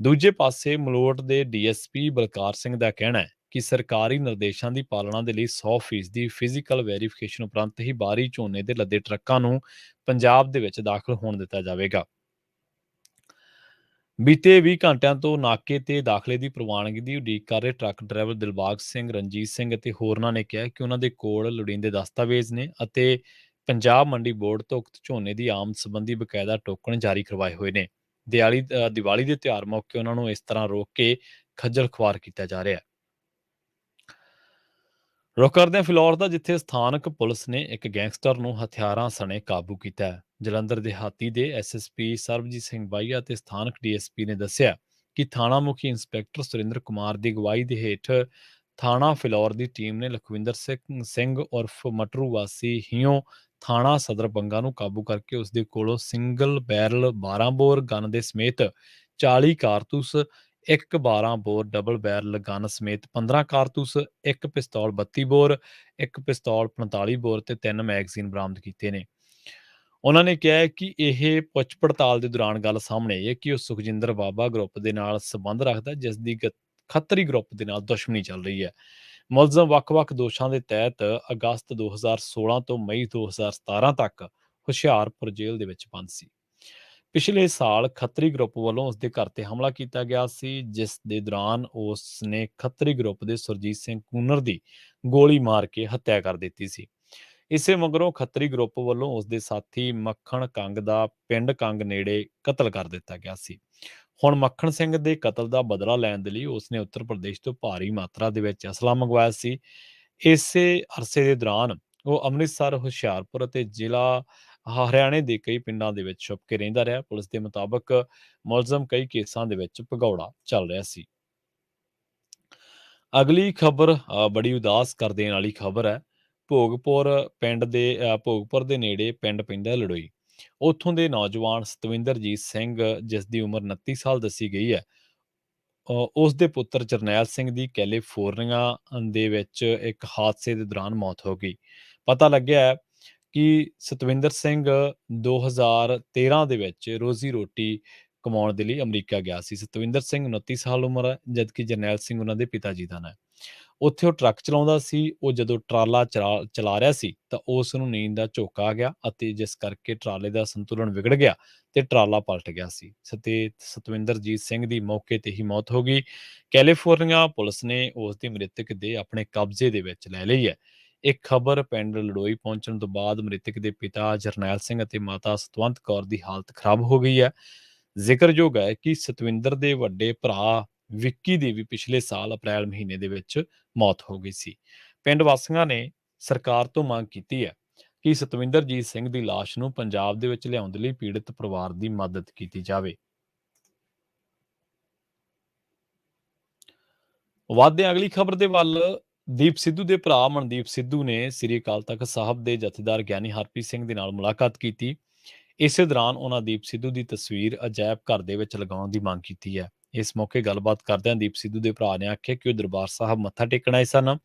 ਦੂਜੇ ਪਾਸੇ ਮਲੋਟ ਦੇ ਡੀਐਸਪੀ ਬਲਕਾਰ ਸਿੰਘ ਦਾ ਕਹਿਣਾ ਹੈ ਕਿ ਸਰਕਾਰੀ ਨਿਰਦੇਸ਼ਾਂ ਦੀ ਪਾਲਣਾ ਦੇ ਲਈ 100% ਦੀ ਫਿਜ਼ੀਕਲ ਵੈਰੀਫਿਕੇਸ਼ਨ ਉਪਰੰਤ ਹੀ ਬਾਹਰੀ ਝੋਨੇ ਦੇ ਲੱਦੇ ਟਰੱਕਾਂ ਨੂੰ ਪੰਜਾਬ ਦੇ ਵਿੱਚ ਦਾਖਲ ਹੋਣ ਦਿੱਤਾ ਜਾਵੇਗਾ। ਬੀਤੇ 20 ਘੰਟਿਆਂ ਤੋਂ ਨਾਕੇ ਤੇ ਦਾਖਲੇ ਦੀ ਪ੍ਰਵਾਨਗੀ ਦੀ ਉਡੀਕ ਕਰ ਰਹੇ ਟਰੱਕ ਡਰਾਈਵਰ ਦਿਲਬਾਗ ਸਿੰਘ, ਰਣਜੀਤ ਸਿੰਘ ਅਤੇ ਹੋਰਨਾਂ ਨੇ ਕਿਹਾ ਕਿ ਉਹਨਾਂ ਦੇ ਕੋਲ ਲੋੜੀਂਦੇ ਦਸਤਾਵੇਜ਼ ਨੇ ਅਤੇ ਪੰਜਾਬ ਮੰਡੀ ਬੋਰਡ ਤੋਂ ਉਕਤ ਝੋਨੇ ਦੀ ਆਮਦ ਸੰਬੰਧੀ ਬਕਾਇਦਾ ਟੋਕਨ ਜਾਰੀ ਕਰਵਾਏ ਹੋਏ ਨੇ। ਦੀਵਾਲੀ ਦੇ ਤਿਉਹਾਰ ਮੌਕੇ ਉਹਨਾਂ ਨੂੰ ਇਸ ਤਰ੍ਹਾਂ ਰੋਕ ਕੇ ਖੱਜਲ ਖੁਆਰ ਕੀਤਾ ਜਾ ਰਿਹਾ ਹੈ। ਰੁਕ ਕਰਦੇ ਹਾਂ ਫਿਲੌਰ ਦਾ, ਜਿੱਥੇ ਸਥਾਨਕ ਪੁਲਿਸ ਨੇ ਇੱਕ ਗੈਂਗਸਟਰ ਨੂੰ ਹਥਿਆਰਾਂ ਸਣੇ ਕਾਬੂ ਕੀਤਾ ਹੈ। ਜਲੰਧਰ ਦਿਹਾਤੀ ਦੇ ਐਸਐਸਪੀ ਸਰਬਜੀਤ ਸਿੰਘ ਬਾਈਆ ਅਤੇ ਸਥਾਨਕ ਡੀਐਸਪੀ ਨੇ ਦੱਸਿਆ ਕਿ ਥਾਣਾ ਮੁਖੀ ਇੰਸਪੈਕਟਰ ਸੁਰਿੰਦਰ ਕੁਮਾਰ ਦੀ ਅਗਵਾਈ ਦੇ ਹੇਠ ਥਾਣਾ ਫਿਲੌਰ ਦੀ ਟੀਮ ਨੇ ਲਖਵਿੰਦਰ ਸਿੰਘ ਉਰਫ ਮਟਰੂ ਵਾਸੀ ਹਿਓ ਥਾਣਾ ਸਦਰ ਬੰਗਾ ਨੂੰ ਕਾਬੂ ਕਰਕੇ ਉਸ ਦੇ ਕੋਲੋਂ ਸਿੰਗਲ ਬੈਰਲ 12 ਬੋਰ ਗਨ ਦੇ ਸਮੇਤ 40 ਕਾਰਤੂਸ, ਇੱਕ 12 ਬੋਰ ਡਬਲ ਬੈਰਲ ਗਨ ਸਮੇਤ 15 ਕਾਰਤੂਸ, ਇੱਕ ਪਿਸਤੌਲ 32 ਬੋਰ, ਇੱਕ ਪਿਸਤੌਲ 45 ਬੋਰ ਤੇ 3 ਮੈਗਜ਼ੀਨ ਬਰਾਮਦ ਕੀਤੇ ਨੇ। ਉਹਨਾਂ ਨੇ ਕਿਹਾ ਹੈ ਕਿ ਇਹ ਪੁੱਛ ਪੜਤਾਲ ਦੇ ਦੌਰਾਨ ਗੱਲ ਸਾਹਮਣੇ ਆਈ ਹੈ ਕਿ ਉਹ ਸੁਖਜਿੰਦਰ ਬਾਬਾ ਗਰੁੱਪ ਦੇ ਨਾਲ ਸੰਬੰਧ ਰੱਖਦਾ, ਜਿਸ ਦੀ ਖੱਤਰੀ ਗਰੁੱਪ ਦੇ ਨਾਲ ਦੁਸ਼ਮਣੀ ਚੱਲ ਰਹੀ ਹੈ। ਮੁਲਜ਼ਮ ਵੱਖ-ਵੱਖ ਦੋਸ਼ਾਂ ਦੇ ਤਹਿਤ ਅਗਸਤ 2016 ਤੋਂ ਮਈ 2017 ਤੱਕ ਹੁਸ਼ਿਆਰਪੁਰ ਜੇਲ੍ਹ ਦੇ ਵਿੱਚ ਬੰਦ ਸੀ। ਪਿਛਲੇ ਸਾਲ ਖੱਤਰੀ ਗਰੁੱਪ ਵੱਲੋਂ ਉਸ ਦੇ ਘਰ ਤੇ ਹਮਲਾ ਕੀਤਾ ਗਿਆ ਸੀ, ਜਿਸ ਦੇ ਦੌਰਾਨ ਉਸ ਨੇ ਖੱਤਰੀ ਗਰੁੱਪ ਦੇ ਸੁਰਜੀਤ ਸਿੰਘ ਕੂਨਰ ਦੀ ਗੋਲੀ ਮਾਰ ਕੇ ਹੱਤਿਆ ਕਰ ਦਿੱਤੀ ਸੀ। ਇਸੇ ਮਗਰੋਂ ਖੱਤਰੀ ਗਰੁੱਪ ਵੱਲੋਂ ਉਸ ਦੇ ਸਾਥੀ ਮੱਖਣ ਕੰਗ ਦਾ ਪਿੰਡ ਕੰਗ ਨੇੜੇ ਕਤਲ ਕਰ ਦਿੱਤਾ ਗਿਆ ਸੀ। ਹੁਣ ਮੱਖਣ ਸਿੰਘ ਦੇ ਕਤਲ ਦਾ ਬਦਲਾ ਲੈਣ ਦੇ ਲਈ ਉਸ ਨੇ ਉੱਤਰ ਪ੍ਰਦੇਸ਼ ਤੋਂ ਭਾਰੀ ਮਾਤਰਾ ਦੇ ਵਿੱਚ ਅਸਲਾ ਮੰਗਵਾਇਆ ਸੀ। ਇਸੇ ਅਰਸੇ ਦੇ ਦੌਰਾਨ ਉਹ ਅੰਮ੍ਰਿਤਸਰ, ਹੁਸ਼ਿਆਰਪੁਰ ਅਤੇ ਜ਼ਿਲ੍ਹਾ ਹਰਿਆਣੇ ਦੇ ਕਈ ਪਿੰਡਾਂ ਦੇ ਵਿੱਚ ਛੁਪ ਕੇ ਰਹਿੰਦਾ ਰਿਹਾ। ਪੁਲਿਸ ਦੇ ਮੁਤਾਬਕ ਮੁਲਜ਼ਮ ਕਈ ਕੇਸਾਂ ਦੇ ਵਿੱਚ ਭਗੌੜਾ ਚੱਲ ਰਿਹਾ ਸੀ। ਅਗਲੀ ਖਬਰ ਬੜੀ ਉਦਾਸ ਕਰ ਦੇਣ ਵਾਲੀ ਖਬਰ ਹੈ। ਭੋਗਪੁਰ ਦੇ ਨੇੜੇ ਪਿੰਡ ਪੈਂਦਾ ਲੜੋਈ। ਉੱਥੋਂ ਦੇ ਨੌਜਵਾਨ ਸਤਵਿੰਦਰਜੀਤ ਸਿੰਘ, ਜਿਸ ਦੀ ਉਮਰ 29 ਸਾਲ ਦੱਸੀ ਗਈ ਹੈ, ਉਸ ਦੇ ਪੁੱਤਰ ਜਰਨੈਲ ਸਿੰਘ ਦੀ ਕੈਲੀਫੋਰਨੀਆ ਦੇ ਵਿੱਚ ਇੱਕ ਹਾਦਸੇ ਦੇ ਦੌਰਾਨ ਮੌਤ ਹੋ ਗਈ। ਪਤਾ ਲੱਗਿਆ ਹੈ ਕਿ ਸਤਵਿੰਦਰ ਸਿੰਘ 2013 ਦੇ ਵਿੱਚ ਰੋਜ਼ੀ ਰੋਟੀ ਕਮਾਉਣ ਦੇ ਲਈ ਅਮਰੀਕਾ ਗਿਆ ਸੀ। ਸਤਵਿੰਦਰ ਸਿੰਘ 29 ਸਾਲ ਉਮਰ ਹੈ, ਜਦਕਿ ਜਰਨੈਲ ਸਿੰਘ ਉਹਨਾਂ ਦੇ ਪਿਤਾ ਜੀ ਦਾ ਨਾਂ ਹੈ। ਉੱਥੇ ਉਹ ਟਰੱਕ ਚਲਾਉਂਦਾ ਸੀ। ਉਹ ਜਦੋਂ ਟਰਾਲਾ ਚਲਾ ਰਿਹਾ ਸੀ ਤਾਂ ਉਸ ਨੂੰ ਨੀਂਦ ਦਾ ਝੋਕਾ ਆ ਗਿਆ ਅਤੇ ਜਿਸ ਕਰਕੇ ਟਰਾਲੇ ਦਾ ਸੰਤੁਲਨ ਵਿਗੜ ਗਿਆ ਤੇ ਟਰਾਲਾ ਪਲਟ ਗਿਆ ਸੀ। ਸਤਵਿੰਦਰਜੀਤ ਸਿੰਘ ਦੀ ਮੌਕੇ ਤੇ ਹੀ ਮੌਤ ਹੋ ਗਈ। ਕੈਲੀਫੋਰਨੀਆ ਪੁਲਿਸ ਨੇ ਉਸ ਦੀ ਮ੍ਰਿਤਕ ਦੇਹ ਆਪਣੇ ਕਬਜ਼ੇ ਦੇ ਵਿੱਚ ਲੈ ਲਈ ਹੈ। ਇੱਕ ਖਬਰ ਪਿੰਡ ਲੜੋਈ ਪਹੁੰਚਣ ਤੋਂ ਬਾਅਦ ਮ੍ਰਿਤਕ ਦੇ ਪਿਤਾ ਜਰਨੈਲ ਸਿੰਘ ਅਤੇ ਮਾਤਾ ਸਤਵੰਤ ਕੌਰ ਦੀ ਹਾਲਤ ਖਰਾਬ ਹੋ ਗਈ ਹੈ। ਜ਼ਿਕਰਯੋਗ ਹੈ ਕਿ ਸਤਵਿੰਦਰ ਦੇ ਵੱਡੇ ਭਰਾ ਵਿੱਕੀ ਦੀ ਵੀ ਪਿਛਲੇ ਸਾਲ ਅਪ੍ਰੈਲ ਮਹੀਨੇ ਦੇ ਵਿੱਚ ਮੌਤ ਹੋ ਗਈ ਸੀ। ਪਿੰਡ ਵਾਸੀਆਂ ਨੇ ਸਰਕਾਰ ਤੋਂ ਮੰਗ ਕੀਤੀ ਹੈ ਕਿ ਸਤਵਿੰਦਰਜੀਤ ਸਿੰਘ ਦੀ ਲਾਸ਼ ਨੂੰ ਪੰਜਾਬ ਦੇ ਵਿੱਚ ਲਿਆਉਣ ਦੇ ਲਈ ਪੀੜਤ ਪਰਿਵਾਰ ਦੀ ਮਦਦ ਕੀਤੀ ਜਾਵੇ। ਵਧਦੇ ਹਾਂ ਅਗਲੀ ਖਬਰ ਦੇ ਵੱਲ। ਦੀਪ ਸਿੱਧੂ ਦੇ ਭਰਾ ਮਨਦੀਪ ਸਿੱਧੂ ਨੇ ਸ੍ਰੀ ਅਕਾਲ ਤਖਤ ਸਾਹਿਬ ਦੇ ਜਥੇਦਾਰ ਗਿਆਨੀ ਹਰਪ੍ਰੀਤ ਸਿੰਘ ਦੇ ਨਾਲ ਮੁਲਾਕਾਤ ਕੀਤੀ। ਇਸੇ ਦੌਰਾਨ ਉਹਨਾਂ ਦੀਪ ਸਿੱਧੂ ਦੀ ਤਸਵੀਰ ਅਜਾਇਬ ਘਰ ਦੇ ਵਿੱਚ ਲਗਾਉਣ ਦੀ ਮੰਗ ਕੀਤੀ ਹੈ। ਇਸ ਮੌਕੇ ਗੱਲਬਾਤ ਕਰਦਿਆਂ ਦੀਪ ਸਿੱਧੂ ਦੇ ਭਰਾ ਨੇ ਆਖਿਆ ਕਿ ਉਹ ਦਰਬਾਰ ਸਾਹਿਬ ਮੱਥਾ ਟੇਕਣ ਆਏ ਸਨ।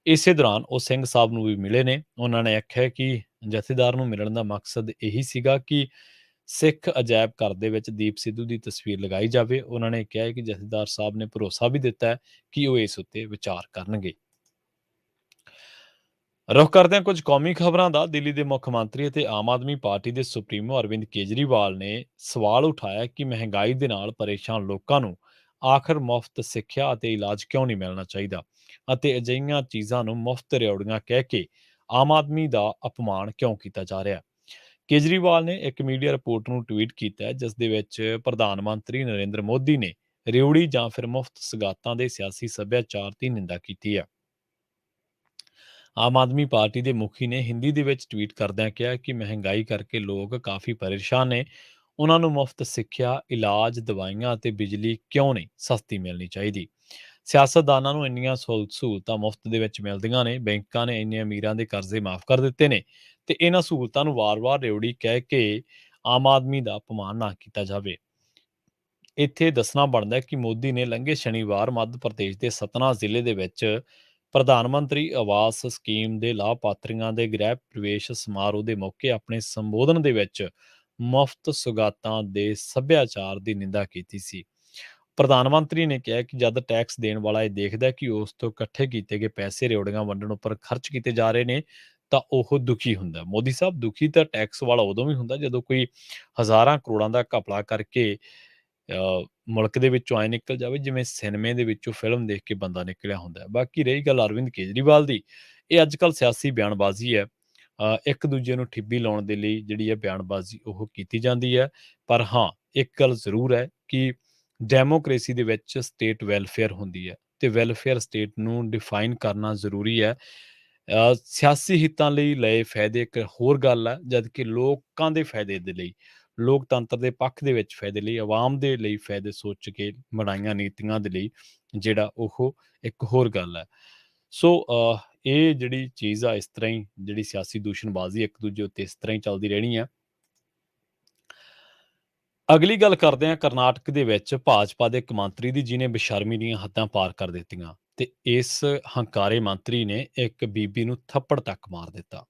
ਇਸੇ ਦੌਰਾਨ ਉਹ ਸਿੰਘ ਸਾਹਿਬ ਨੂੰ ਵੀ ਮਿਲੇ ਨੇ। ਉਹਨਾਂ ਨੇ ਆਖਿਆ ਕਿ ਜਥੇਦਾਰ ਨੂੰ ਮਿਲਣ ਦਾ ਮਕਸਦ ਇਹੀ ਸੀਗਾ ਕਿ ਸਿੱਖ ਅਜਾਇਬ ਘਰ ਦੇ ਵਿੱਚ ਦੀਪ ਸਿੱਧੂ ਦੀ ਤਸਵੀਰ ਲਗਾਈ ਜਾਵੇ। ਉਹਨਾਂ ਨੇ ਕਿਹਾ ਕਿ ਜਥੇਦਾਰ ਸਾਹਿਬ ਨੇ ਭਰੋਸਾ ਵੀ ਦਿੱਤਾ ਹੈ ਕਿ ਉਹ ਇਸ ਉੱਤੇ ਵਿਚਾਰ ਕਰਨਗੇ। ਰੁਖ ਕਰਦੇ ਹਾਂ ਕੁਝ ਕੌਮੀ ਖਬਰਾਂ ਦਾ। ਦਿੱਲੀ ਦੇ ਮੁੱਖ ਮੰਤਰੀ ਅਤੇ ਆਮ ਆਦਮੀ ਪਾਰਟੀ ਦੇ ਸੁਪਰੀਮੋ ਅਰਵਿੰਦ ਕੇਜਰੀਵਾਲ ਨੇ ਸਵਾਲ ਉਠਾਇਆ ਕਿ ਮਹਿੰਗਾਈ ਦੇ ਨਾਲ ਪਰੇਸ਼ਾਨ ਲੋਕਾਂ ਨੂੰ ਆਖਰ ਮੁਫਤ ਸਿੱਖਿਆ ਅਤੇ ਇਲਾਜ ਕਿਉਂ ਨਹੀਂ ਮਿਲਣਾ ਚਾਹੀਦਾ ਅਤੇ ਅਜਿਹੀਆਂ ਚੀਜ਼ਾਂ ਨੂੰ ਮੁਫਤ ਰਿਓੜੀਆਂ ਕਹਿ ਕੇ ਆਮ ਆਦਮੀ ਦਾ ਅਪਮਾਨ ਕਿਉਂ ਕੀਤਾ ਜਾ ਰਿਹਾ। ਕੇਜਰੀਵਾਲ ਨੇ ਇੱਕ ਮੀਡੀਆ ਰਿਪੋਰਟ ਨੂੰ ਟਵੀਟ ਕੀਤਾ ਜਿਸ ਦੇ ਵਿੱਚ ਪ੍ਰਧਾਨ ਮੰਤਰੀ ਨਰਿੰਦਰ ਮੋਦੀ ਨੇ ਰਿਓੜੀ ਜਾਂ ਫਿਰ ਮੁਫਤ ਸਗਾਤਾਂ ਦੇ ਸਿਆਸੀ ਸੱਭਿਆਚਾਰ ਦੀ ਨਿੰਦਾ ਕੀਤੀ ਹੈ। ਆਮ ਆਦਮੀ ਪਾਰਟੀ ਦੇ ਮੁਖੀ ਨੇ ਹਿੰਦੀ ਦੇ ਵਿੱਚ ਟਵੀਟ ਕਰਦਿਆਂ ਕਿਹਾ ਕਿ ਮਹਿੰਗਾਈ ਕਰਕੇ ਲੋਕ ਕਾਫੀ ਪਰੇਸ਼ਾਨ ਨੇ। ਉਹਨਾਂ ਨੂੰ ਮੁਫਤ ਸਿੱਖਿਆ, ਇਲਾਜ, ਦਵਾਈਆਂ ਅਤੇ ਬਿਜਲੀ ਕਿਉਂ ਨਹੀਂ ਸਸਤੀ ਮਿਲਣੀ ਚਾਹੀਦੀ। ਸਿਆਸਤਦਾਨਾਂ ਨੂੰ ਇੰਨੀਆਂ ਸਹੂਲਤਾਂ ਮੁਫਤ ਦੇ ਵਿੱਚ ਮਿਲਦੀਆਂ ਨੇ। ਬੈਂਕਾਂ ਨੇ ਇੰਨੇ ਅਮੀਰਾਂ ਦੇ ਕਰਜ਼ੇ ਮਾਫ ਕਰ ਦਿੱਤੇ ਨੇ ਤੇ ਇਹਨਾਂ ਸਹੂਲਤਾਂ ਨੂੰ ਵਾਰ-ਵਾਰ ਰਿਓੜੀ ਕਹਿ ਕੇ ਆਮ ਆਦਮੀ ਦਾ ਅਪਮਾਨ ਨਾ ਕੀਤਾ ਜਾਵੇ। ਇੱਥੇ ਦੱਸਣਾ ਬਣਦਾ ਹੈ ਕਿ ਮੋਦੀ ਨੇ ਲੰਘੇ ਸ਼ਨੀਵਾਰ ਮੱਧ ਪ੍ਰਦੇਸ਼ ਦੇ ਸਤਨਾ ਜ਼ਿਲ੍ਹੇ ਦੇ ਵਿੱਚ ਪ੍ਰਧਾਨ ਮੰਤਰੀ ਆਵਾਸ ਸਕੀਮ ਦੇ ਲਾਭਪਾਤਰੀਆਂ ਦੇ ਗ੍ਰਹਿ ਪ੍ਰਵੇਸ਼ ਸਮਾਰੋਹ ਦੇ ਮੌਕੇ ਆਪਣੇ ਸੰਬੋਧਨ ਦੇ ਵਿੱਚ ਮੁਫਤ ਸੁਗਾਤਾਂ ਦੇ ਸੱਭਿਆਚਾਰ ਦੀ ਨਿੰਦਾ ਕੀਤੀ ਸੀ। ਪ੍ਰਧਾਨ ਮੰਤਰੀ ਨੇ ਕਿਹਾ ਕਿ ਜਦ ਟੈਕਸ ਦੇਣ ਵਾਲਾ ਇਹ ਦੇਖਦਾ ਕਿ ਉਸ ਤੋਂ ਇਕੱਠੇ ਕੀਤੇ ਗਏ ਪੈਸੇ ਰਿਓੜੀਆਂ ਵੰਡਣ ਉੱਪਰ ਖਰਚ ਕੀਤੇ ਜਾ ਰਹੇ ਨੇ ਤਾਂ ਉਹ ਦੁਖੀ ਹੁੰਦਾ। ਮੋਦੀ ਸਾਹਿਬ, ਦੁਖੀ ਤਾਂ ਟੈਕਸ ਵਾਲਾ ਉਦੋਂ ਵੀ ਹੁੰਦਾ ਜਦੋਂ ਕੋਈ ਹਜ਼ਾਰਾਂ ਕਰੋੜਾਂ ਦਾ ਘਪਲਾ ਕਰਕੇ ਮੁਲਕ ਦੇ ਵਿੱਚੋਂ ਐਂ ਨਿਕਲ ਜਾਵੇ ਜਿਵੇਂ ਸਿਨੇਮੇ ਦੇ ਵਿੱਚੋਂ ਫਿਲਮ ਦੇਖ ਕੇ ਬੰਦਾ ਨਿਕਲਿਆ ਹੁੰਦਾ ਹੈ। ਬਾਕੀ ਰਹੀ ਗੱਲ ਅਰਵਿੰਦ ਕੇਜਰੀਵਾਲ ਦੀ, ਇਹ ਅੱਜ-ਕੱਲ੍ਹ ਸਿਆਸੀ ਬਿਆਨਬਾਜ਼ੀ ਹੈ। ਇੱਕ ਦੂਜੇ ਨੂੰ ਠਿੱਬੀ ਲਾਉਣ ਦੇ ਲਈ ਜਿਹੜੀ ਹੈ ਬਿਆਨਬਾਜ਼ੀ ਉਹ ਕੀਤੀ ਜਾਂਦੀ ਹੈ। ਪਰ ਹਾਂ, ਇੱਕ ਗੱਲ ਜ਼ਰੂਰ ਹੈ ਕਿ ਡੈਮੋਕ੍ਰੇਸੀ ਦੇ ਵਿੱਚ ਸਟੇਟ ਵੈਲਫੇਅਰ ਹੁੰਦੀ ਹੈ ਤੇ ਵੈਲਫੇਅਰ ਸਟੇਟ ਨੂੰ ਡਿਫਾਈਨ ਕਰਨਾ ਜ਼ਰੂਰੀ ਹੈ। ਸਿਆਸੀ ਹਿੱਤਾਂ ਲਈ ਲਏ ਫਾਇਦੇ ਇੱਕ ਹੋਰ ਗੱਲ ਹੈ, ਜਦਕਿ ਲੋਕਾਂ ਦੇ ਫਾਇਦੇ ਦੇ ਲਈ, ਲੋਕਤੰਤਰ ਦੇ ਪੱਖ ਦੇ ਵਿੱਚ ਫਾਇਦੇ ਲਈ, ਆਵਾਮ ਦੇ ਲਈ ਫਾਇਦੇ ਸੋਚ ਕੇ ਬਣਾਈਆਂ ਨੀਤੀਆਂ ਦੇ ਲਈ ਜਿਹੜਾ ਉਹ ਇੱਕ ਹੋਰ ਗੱਲ ਹੈ। ਸੋ ਇਹ ਜਿਹੜੀ ਚੀਜ਼ ਆ, ਇਸ ਤਰ੍ਹਾਂ ਹੀ ਜਿਹੜੀ ਸਿਆਸੀ ਦੂਸ਼ਣਬਾਜ਼ੀ ਇੱਕ ਦੂਜੇ ਉੱਤੇ ਇਸ ਤਰ੍ਹਾਂ ਹੀ ਚੱਲਦੀ ਰਹਿਣੀ ਹੈ। ਅਗਲੀ ਗੱਲ ਕਰਦੇ ਹਾਂ ਕਰਨਾਟਕ ਦੇ ਵਿੱਚ ਭਾਜਪਾ ਦੇ ਇੱਕ ਮੰਤਰੀ ਦੀ, ਜਿਹਨੇ ਬੇਸ਼ਰਮੀ ਦੀਆਂ ਹੱਦਾਂ ਪਾਰ ਕਰ ਦਿੱਤੀਆਂ ਤੇ ਇਸ ਹੰਕਾਰੇ ਮੰਤਰੀ ਨੇ ਇੱਕ ਬੀਬੀ ਨੂੰ ਥੱਪੜ ਤੱਕ ਮਾਰ ਦਿੱਤਾ।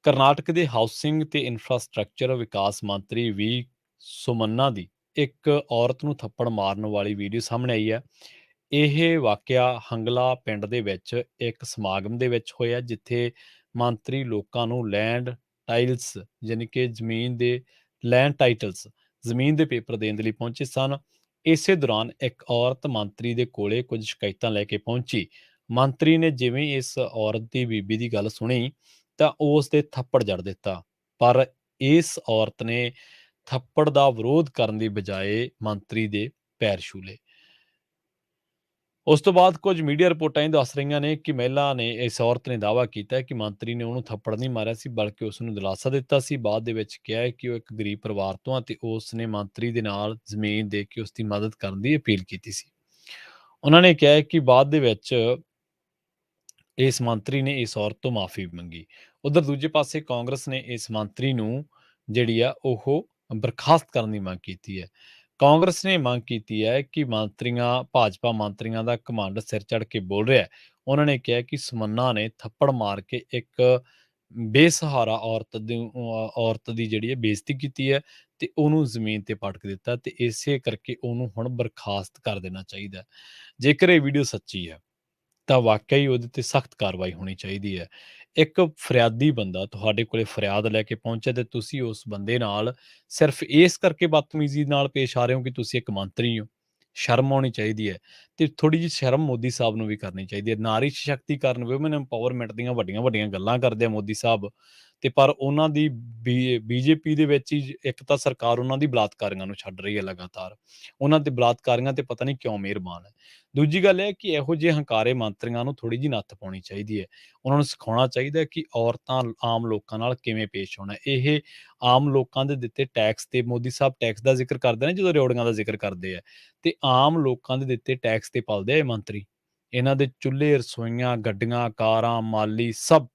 ਕਰਨਾਟਕ ਦੇ ਹਾਊਸਿੰਗ ਤੇ ਇਨਫਰਾਸਟ੍ਰਕਚਰ ਵਿਕਾਸ ਮੰਤਰੀ ਵੀ ਸੁਮੰਨਾ ਦੀ ਇੱਕ ਔਰਤ ਨੂੰ ਥੱਪੜ ਮਾਰਨ ਵਾਲੀ ਵੀਡੀਓ ਸਾਹਮਣੇ ਆਈ ਹੈ। ਇਹ ਵਾਕਿਆ ਹੰਗਲਾ ਪਿੰਡ ਦੇ ਵਿੱਚ ਇੱਕ ਸਮਾਗਮ ਦੇ ਵਿੱਚ ਹੋਇਆ, ਜਿੱਥੇ ਮੰਤਰੀ ਲੋਕਾਂ ਨੂੰ ਲੈਂਡ ਟਾਈਲਸ ਯਾਨੀ ਕਿ ਲੈਂਡ ਟਾਈਟਲਸ ਜ਼ਮੀਨ ਦੇ ਪੇਪਰ ਦੇਣ ਦੇ ਲਈ ਪਹੁੰਚੇ ਸਨ। ਇਸੇ ਦੌਰਾਨ ਇੱਕ ਔਰਤ ਮੰਤਰੀ ਦੇ ਕੋਲੇ ਕੁਝ ਸ਼ਿਕਾਇਤਾਂ ਲੈ ਕੇ ਪਹੁੰਚੀ। ਮੰਤਰੀ ਨੇ ਜਿਵੇਂ ਇਸ ਔਰਤ ਦੀ ਬੀਬੀ ਦੀ ਗੱਲ ਸੁਣੀ ਤਾਂ ਉਸ ਦੇ ਥੱਪੜ ਜੜ ਦਿੱਤਾ, ਪਰ ਇਸ ਔਰਤ ਨੇ ਥੱਪੜ ਦਾ ਵਿਰੋਧ ਕਰਨ ਦੀ ਬਜਾਏ ਮੰਤਰੀ ਦੇ ਪੈਰ ਛੂਹ ਲਏ। ਉਸ ਤੋਂ ਬਾਅਦ ਕੁਝ ਮੀਡੀਆ ਰਿਪੋਰਟਾਂ ਇਹ ਦੱਸ ਰਹੀਆਂ ਨੇ ਕਿ ਇਸ ਔਰਤ ਨੇ ਦਾਅਵਾ ਕੀਤਾ ਕਿ ਮੰਤਰੀ ਨੇ ਉਹਨੂੰ ਥੱਪੜ ਨਹੀਂ ਮਾਰਿਆ ਸੀ, ਬਲਕਿ ਉਸ ਨੂੰ ਦਿਲਾਸਾ ਦਿੱਤਾ ਸੀ। ਬਾਅਦ ਦੇ ਵਿੱਚ ਕਿਹਾ ਹੈ ਕਿ ਉਹ ਇੱਕ ਗਰੀਬ ਪਰਿਵਾਰ ਤੋਂ ਆ ਤੇ ਉਸ ਨੇ ਮੰਤਰੀ ਦੇ ਨਾਲ ਜ਼ਮੀਨ ਦੇ ਕੇ ਉਸ ਦੀ ਮਦਦ ਕਰਨ ਦੀ ਅਪੀਲ ਕੀਤੀ ਸੀ। ਉਹਨਾਂ ਨੇ ਕਿਹਾ ਹੈ ਕਿ ਬਾਅਦ ਦੇ ਵਿੱਚ ਇਸ ਮੰਤਰੀ ਨੇ ਇਸ ਔਰਤ ਤੋਂ ਮਾਫੀ ਮੰਗੀ। ਉਧਰ ਦੂਜੇ ਪਾਸੇ ਕਾਂਗਰਸ ਨੇ ਇਸ ਮੰਤਰੀ ਨੂੰ ਜਿਹੜੀ ਆ ਉਹ ਬਰਖਾਸਤ ਕਰਨ ਦੀ ਮੰਗ ਕੀਤੀ ਹੈ। ਕਾਂਗਰਸ ਨੇ ਮੰਗ ਕੀਤੀ ਹੈ ਕਿ ਭਾਜਪਾ ਮੰਤਰੀਆਂ ਦਾ ਘਮੰਡ ਸਿਰ ਚੜ੍ਹ ਕੇ ਬੋਲ ਰਿਹਾ ਹੈ। ਉਹਨਾਂ ਨੇ ਕਿਹਾ ਕਿ ਸੁਮੰਨਾ ਨੇ ਥੱਪੜ ਮਾਰ ਕੇ ਇੱਕ ਬੇਸਹਾਰਾ ਔਰਤ ਦੀ ਜਿਹੜੀ ਹੈ ਬੇਇੱਜ਼ਤੀ ਕੀਤੀ ਹੈ ਤੇ ਉਹਨੂੰ ਜ਼ਮੀਨ ਤੇ ਪਟਕ ਦਿੱਤਾ ਤੇ ਇਸੇ ਕਰਕੇ ਉਹਨੂੰ ਹੁਣ ਬਰਖਾਸਤ ਕਰ ਦੇਣਾ ਚਾਹੀਦਾ ਹੈ। ਜੇਕਰ ਇਹ ਵੀਡੀਓ ਸੱਚੀ ਹੈ ਤਾਂ ਵਾਕਿਆ ਹੀ ਉਹਦੇ ਤੇ ਸਖਤ ਕਾਰਵਾਈ ਹੋਣੀ ਚਾਹੀਦੀ ਹੈ। ਇੱਕ ਫਰਿਆਦੀ ਬੰਦਾ ਤੁਹਾਡੇ ਕੋਲੇ ਫਰਿਆਦ ਲੈ ਕੇ ਪਹੁੰਚਿਆ ਤੇ ਤੁਸੀਂ ਉਸ ਬੰਦੇ ਨਾਲ ਸਿਰਫ ਇਸ ਕਰਕੇ ਬਦਤਮੀਜ਼ੀ ਨਾਲ ਪੇਸ਼ ਆ ਰਹੇ ਹੋ ਕਿ ਤੁਸੀਂ ਇੱਕ ਮੰਤਰੀ ਹੋ। ਸ਼ਰਮ ਆਉਣੀ ਚਾਹੀਦੀ ਹੈ ਤੇ ਥੋੜ੍ਹੀ ਜਿਹੀ ਸ਼ਰਮ ਮੋਦੀ ਸਾਹਿਬ ਨੂੰ ਵੀ ਕਰਨੀ ਚਾਹੀਦੀ ਹੈ। ਨਾਰੀ ਸਸ਼ਕਤੀਕਰਨ, ਵੂਮਨ ਇੰਪਾਵਰਮੈਂਟ ਦੀਆਂ ਵੱਡੀਆਂ-ਵੱਡੀਆਂ ਗੱਲਾਂ ਕਰਦੇ ਆ ਮੋਦੀ ਸਾਹਿਬ ਤੇ ਪਰ ਉਹਨਾਂ ਦੀ ਬੀਜੇਪੀ ਦੇ ਵਿੱਚ ਹੀ ਇੱਕ ਤਾਂ ਸਰਕਾਰ ਉਹਨਾਂ ਦੀ ਬਲਾਤਕਾਰੀਆਂ ਨੂੰ ਛੱਡ ਰਹੀ ਹੈ ਲਗਾਤਾਰ। ਉਹਨਾਂ ਤੇ ਬਲਾਤਕਾਰੀਆਂ ਤੇ ਪਤਾ ਨਹੀਂ ਕਿਉਂ ਮਿਹਰਬਾਨ ਹੈ। ਦੂਜੀ ਗੱਲ ਇਹ ਹੈ ਕਿ ਇਹੋ ਜਿਹੇ ਹੰਕਾਰੇ ਮੰਤਰੀਆਂ ਨੂੰ ਥੋੜ੍ਹੀ ਜਿਹੀ ਨੱਥ ਪਾਉਣੀ ਚਾਹੀਦੀ ਹੈ। ਉਹਨਾਂ ਨੂੰ ਸਿਖਾਉਣਾ ਚਾਹੀਦਾ ਹੈ ਕਿ ਔਰਤਾਂ ਆਮ ਲੋਕਾਂ ਨਾਲ ਕਿਵੇਂ ਪੇਸ਼ ਹੋਣਾ ਹੈ। ਇਹ ਆਮ ਲੋਕਾਂ ਦੇ ਦਿੱਤੇ ਟੈਕਸ ਤੇ ਮੋਦੀ ਸਾਹਿਬ ਟੈਕਸ ਦਾ ਜ਼ਿਕਰ ਕਰਦੇ ਨੇ ਜਦੋਂ ਰਿਓੜੀਆਂ ਦਾ ਜ਼ਿਕਰ ਕਰਦੇ ਆ, ਤੇ ਆਮ ਲੋਕਾਂ ਦੇ ਦਿੱਤੇ ਟੈਕਸ ਤੇ ਪਲਦੇ ਆ ਇਹ ਮੰਤਰੀ। ਇਹਨਾਂ ਦੇ ਚੁੱਲ੍ਹੇ, ਰਸੋਈਆਂ, ਗੱਡੀਆਂ, ਕਾਰਾਂ, ਮਾਲੀ ਸਭ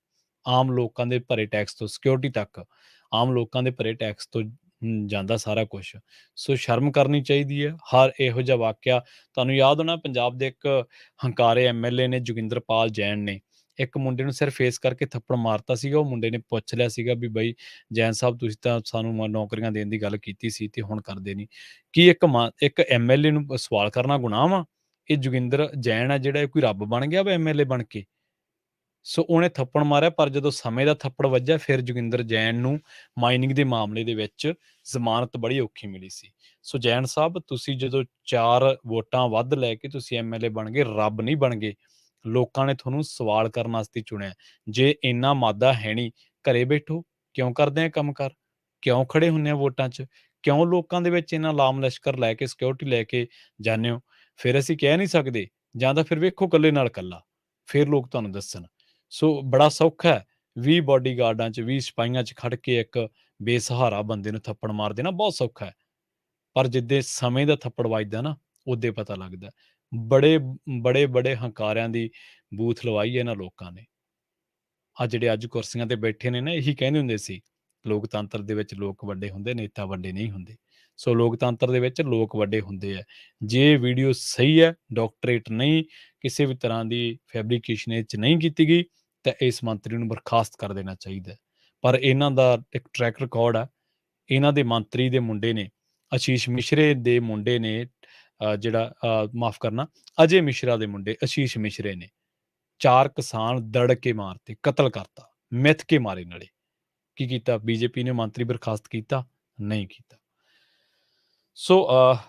ਆਮ ਲੋਕਾਂ ਦੇ ਭਰੇ ਟੈਕਸ ਤੋਂ, ਸਿਕਿਉਰਿਟੀ ਤੱਕ ਆਮ ਲੋਕਾਂ ਦੇ ਭਰੇ ਟੈਕਸ ਤੋਂ ਜਾਂਦਾ ਸਾਰਾ ਕੁਛ। ਸੋ ਸ਼ਰਮ ਕਰਨੀ ਚਾਹੀਦੀ ਹੈ। ਹਰ ਇਹੋ ਜਿਹਾ ਵਾਕਿਆ ਤੁਹਾਨੂੰ ਯਾਦ ਹੋਣਾ, ਪੰਜਾਬ ਦੇ ਇੱਕ ਹੰਕਾਰੇ ਐਮਐਲਏ ਨੇ, ਜੋਗਿੰਦਰਪਾਲ ਜੈਨ ਨੇ, ਇੱਕ ਮੁੰਡੇ ਨੂੰ ਸਿਰਫ ਫੇਸ ਕਰਕੇ ਥੱਪੜ ਮਾਰਤਾ ਸੀਗਾ। ਉਹ ਮੁੰਡੇ ਨੇ ਪੁੱਛ ਲਿਆ ਸੀਗਾ ਵੀ ਬਈ ਜੈਨ ਸਾਹਿਬ ਤੁਸੀਂ ਤਾਂ ਸਾਨੂੰ ਨੌਕਰੀਆਂ ਦੇਣ ਦੀ ਗੱਲ ਕੀਤੀ ਸੀ ਤੇ ਹੁਣ ਕਰਦੇ ਨਹੀਂ। ਕੀ ਇੱਕ ਐਮਐਲਏ ਨੂੰ ਸਵਾਲ ਕਰਨਾ ਗੁਨਾਹ ਵਾ? ਇਹ ਜੋਗਿੰਦਰ ਜੈਨ ਆ ਜਿਹੜਾ, ਇਹ ਕੋਈ ਰੱਬ ਬਣ ਗਿਆ ਵਾ ਐਮਐਲਏ ਬਣ ਕੇ? ਸੋ ਉਹਨੇ ਥੱਪੜ ਮਾਰਿਆ, ਪਰ ਜਦੋਂ ਸਮੇਂ ਦਾ ਥੱਪੜ ਵੱਜਿਆ ਫਿਰ ਜੋਗਿੰਦਰ ਜੈਨ ਨੂੰ ਮਾਈਨਿੰਗ ਦੇ ਮਾਮਲੇ ਦੇ ਵਿੱਚ ਜ਼ਮਾਨਤ ਬੜੀ ਔਖੀ ਮਿਲੀ ਸੀ। ਸੋ ਜੈਨ ਸਾਹਿਬ, ਤੁਸੀਂ ਜਦੋਂ 4 ਵੋਟਾਂ ਵੱਧ ਲੈ ਕੇ ਤੁਸੀਂ ਐਮਐਲਏ ਬਣ ਗਏ, ਰੱਬ ਨਹੀਂ ਬਣ ਗਏ। ਲੋਕਾਂ ਨੇ ਤੁਹਾਨੂੰ ਸਵਾਲ ਕਰਨ ਵਾਸਤੇ ਚੁਣਿਆ। ਜੇ ਇੰਨਾ ਮਾਦਾ ਹੈ ਨਹੀਂ, ਘਰੇ ਬੈਠੋ। ਕਿਉਂ ਕਰਦੇ ਆ ਕੰਮਕਾਰ? ਕਿਉਂ ਖੜੇ ਹੁੰਦੇ ਆ ਵੋਟਾਂ 'ਚ? ਕਿਉਂ ਲੋਕਾਂ ਦੇ ਵਿੱਚ ਇੰਨਾ ਲਾਮ ਲਸ਼ਕਰ ਲੈ ਕੇ, ਸਿਕਿਉਰਿਟੀ ਲੈ ਕੇ ਜਾਂਦੇ ਹੋ? ਫਿਰ ਅਸੀਂ ਕਹਿ ਨਹੀਂ ਸਕਦੇ, ਜਾਂ ਤਾਂ ਫਿਰ ਵੇਖੋ ਇਕੱਲੇ ਨਾਲ ਇਕੱਲਾ, ਫਿਰ ਲੋਕ ਤੁਹਾਨੂੰ ਦੱਸਣ। ਸੋ ਬੜਾ ਸੌਖਾ ਹੈ 20 ਬਾਡੀਗਾਰਡਾਂ 'ਚ, 20 ਸਿਪਾਹੀਆਂ 'ਚ ਖੜ ਕੇ ਇੱਕ ਬੇਸਹਾਰਾ ਬੰਦੇ ਨੂੰ ਥੱਪੜ ਮਾਰ ਦੇਣਾ ਬਹੁਤ ਸੌਖਾ ਹੈ। ਪਰ ਜਿੱਦੇ ਸਮੇਂ ਦਾ ਥੱਪੜ ਵੱਜਦਾ ਨਾ, ਉਦੇ ਪਤਾ ਲੱਗਦਾ। ਬੜੇ ਹੰਕਾਰਿਆਂ ਦੀ ਬੂਥ ਲਵਾਈ ਹੈ ਇਹਨਾਂ ਲੋਕਾਂ ਨੇ। ਆ ਜਿਹੜੇ ਅੱਜ ਕੁਰਸੀਆਂ ਤੇ ਬੈਠੇ ਨੇ ਨਾ, ਇਹੀ ਕਹਿੰਦੇ ਹੁੰਦੇ ਸੀ, ਲੋਕਤੰਤਰ ਦੇ ਵਿੱਚ ਲੋਕ ਵੱਡੇ ਹੁੰਦੇ, ਨੇਤਾ ਵੱਡੇ ਨਹੀਂ ਹੁੰਦੇ। ਸੋ ਲੋਕਤੰਤਰ ਦੇ ਵਿੱਚ ਲੋਕ ਵੱਡੇ ਹੁੰਦੇ ਆ। ਜੇ ਵੀਡੀਓ ਸਹੀ ਹੈ, ਡਾਕਟਰੇਟ ਨਹੀਂ, ਕਿਸੇ ਵੀ ਤਰ੍ਹਾਂ ਦੀ ਫੈਬਰੀਕੇਸ਼ਨ ਇਹ 'ਚ ਨਹੀਂ ਕੀਤੀ ਗਈ, ਤਾਂ ਇਸ ਮੰਤਰੀ ਨੂੰ ਬਰਖਾਸਤ ਕਰ ਦੇਣਾ ਚਾਹੀਦਾ ਹੈ। ਪਰ ਇਹਨਾਂ ਦਾ ਇੱਕ ਟਰੈਕ ਰਿਕਾਰਡ ਆ। ਇਹਨਾਂ ਦੇ ਮੰਤਰੀ ਦੇ ਮੁੰਡੇ ਨੇ, ਆਸ਼ੀਸ਼ ਮਿਸ਼ਰੇ ਦੇ ਮੁੰਡੇ ਨੇ, ਮਾਫ਼ ਕਰਨਾ, ਅਜੇ ਮਿਸ਼ਰਾ ਦੇ ਮੁੰਡੇ ਆਸ਼ੀਸ਼ ਮਿਸ਼ਰੇ ਨੇ 4 ਕਿਸਾਨ ਦੜ ਕੇ ਮਾਰਤੇ, ਕਤਲ ਕਰਤਾ, ਮਿੱਥ ਕੇ ਮਾਰੇ ਨਾਲੇ। ਕੀ ਕੀਤਾ? ਬੀਜੇਪੀ ਨੇ ਮੰਤਰੀ ਬਰਖਾਸਤ ਕੀਤਾ? ਨਹੀਂ ਕੀਤਾ। ਸੋ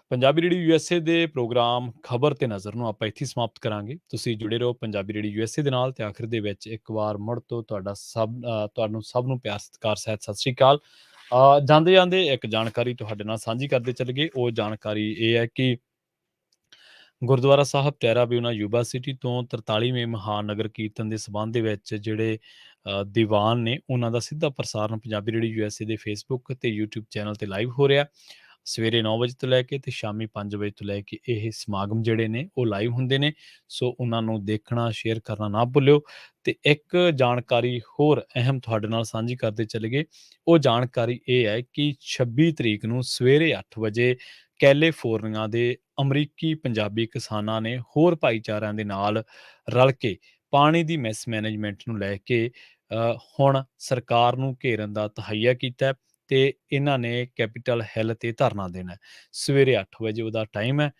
ਪੰਜਾਬੀ ਰੇਡੀਓ ਯੂਐਸਏ ਦੇ ਪ੍ਰੋਗਰਾਮ ਖਬਰ ਤੇ ਨਜ਼ਰ ਨੂੰ ਆਪਾਂ ਇੱਥੇ ਸਮਾਪਤ ਕਰਾਂਗੇ। ਤੁਸੀਂ ਜੁੜੇ ਰਹੋ ਪੰਜਾਬੀ ਰੇਡੀਓ ਯੂਐਸਏ ਦੇ ਨਾਲ, ਤੇ ਆਖਿਰ ਦੇ ਵਿੱਚ ਇੱਕ ਵਾਰ ਮੁੜ ਤੋਂ ਤੁਹਾਨੂੰ ਸਭ ਨੂੰ ਪਿਆਰ ਸਤਿਕਾਰ ਸਹਿਤ ਸਤਿ ਸ਼੍ਰੀ ਅਕਾਲ। ਜਾਂਦੇ ਇੱਕ ਜਾਣਕਾਰੀ ਤੁਹਾਡੇ ਨਾਲ ਸਾਂਝੀ ਕਰਦੇ ਚੱਲ ਗਏ। ਉਹ ਜਾਣਕਾਰੀ ਇਹ ਹੈ ਕਿ ਗੁਰਦੁਆਰਾ ਸਾਹਿਬ ਟਹਿਰਾ ਬਿਊਨਾ ਯੂਬਾ ਸਿਟੀ ਤੋਂ 43ਵੇਂ ਮਹਾਨਗਰ ਕੀਰਤਨ ਦੇ ਸਬੰਧ ਦੇ ਵਿੱਚ ਜਿਹੜੇ ਦੀਵਾਨ ਨੇ, ਉਹਨਾਂ ਦਾ ਸਿੱਧਾ ਪ੍ਰਸਾਰਣ ਪੰਜਾਬੀ ਰੇਡੀਓ ਯੂਐਸਏ ਦੇ ਫੇਸਬੁੱਕ ਤੇ YouTube ਚੈਨਲ ਤੇ ਲਾਈਵ ਹੋ ਰਿਹਾ। ਸਵੇਰੇ 9 ਵਜੇ ਤੋਂ ਲੈ ਕੇ ਤੇ ਸ਼ਾਮੀ 5 ਵਜੇ ਤੋਂ ਲੈ ਕੇ ਇਹ ਸਮਾਗਮ ਜਿਹੜੇ ਨੇ ਉਹ ਲਾਈਵ ਹੁੰਦੇ ਨੇ। ਸੋ ਉਹਨਾਂ ਨੂੰ ਦੇਖਣਾ, ਸ਼ੇਅਰ ਕਰਨਾ ਨਾ ਭੁੱਲਿਓ। ਤੇ ਇੱਕ ਜਾਣਕਾਰੀ ਹੋਰ ਅਹਿਮ ਤੁਹਾਡੇ ਨਾਲ ਸਾਂਝੀ ਕਰਦੇ ਚਲੇ ਗਏ। ਉਹ ਜਾਣਕਾਰੀ ਇਹ ਹੈ ਕਿ 26 ਤਰੀਕ ਨੂੰ ਸਵੇਰੇ 8 ਵਜੇ ਕੈਲੀਫੋਰਨੀਆ ਦੇ ਅਮਰੀਕੀ ਪੰਜਾਬੀ ਕਿਸਾਨਾਂ ਨੇ ਹੋਰ ਭਾਈਚਾਰਿਆਂ ਦੇ ਨਾਲ ਰਲ ਕੇ ਪਾਣੀ ਦੀ ਮਿਸਮੈਨੇਜਮੈਂਟ ਨੂੰ ਲੈ ਕੇ ਹੁਣ ਸਰਕਾਰ ਨੂੰ ਘੇਰਨ ਦਾ ਤਹੱਈਆ ਕੀਤਾ ਹੈ, ਤੇ ਇਹਨਾਂ ਨੇ ਕੈਪੀਟਲ ਹਿੱਲ ਤੇ ਧਰਨਾ ਦੇਣਾ ਹੈ। ਸਵੇਰੇ 8 ਵਜੇ ਉਹਦਾ ਟਾਈਮ ਹੈ।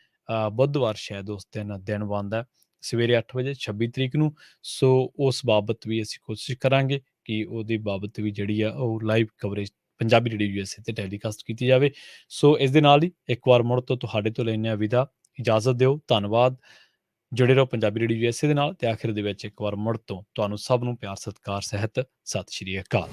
ਬੁੱਧਵਾਰ ਸ਼ਾਇਦ ਉਸ ਦਿਨ ਬੰਦ ਹੈ, ਸਵੇਰੇ 8 ਵਜੇ 26 ਤਰੀਕ ਨੂੰ। ਸੋ ਉਸ ਬਾਬਤ ਵੀ ਅਸੀਂ ਕੋਸ਼ਿਸ਼ ਕਰਾਂਗੇ ਕਿ ਉਹਦੀ ਬਾਬਤ ਵੀ ਜਿਹੜੀ ਆ ਉਹ live coverage Punjabi radio USA ਤੇ ਟੈਲੀਕਾਸਟ ਕੀਤੀ ਜਾਵੇ। ਸੋ ਇਸ ਦੇ ਨਾਲ ਹੀ ਇੱਕ ਵਾਰ ਮੁੜ ਤੋਂ ਤੁਹਾਡੇ ਤੋਂ ਲੈਂਦੇ ਹਾਂ ਵਿਦਾ। ਇਜਾਜ਼ਤ ਦਿਓ। ਧੰਨਵਾਦ। ਜੁੜੇ ਰਹੋ ਪੰਜਾਬੀ ਰੇਡੀਓ ਯੂਐਸਏ ਦੇ ਨਾਲ, ਤੇ ਆਖਿਰ ਦੇ ਵਿੱਚ ਇੱਕ ਵਾਰ ਮੁੜ ਤੋਂ ਤੁਹਾਨੂੰ ਸਭ ਨੂੰ ਪਿਆਰ ਸਤਿਕਾਰ ਸਹਿਤ ਸਤਿ ਸ਼੍ਰੀ ਅਕਾਲ।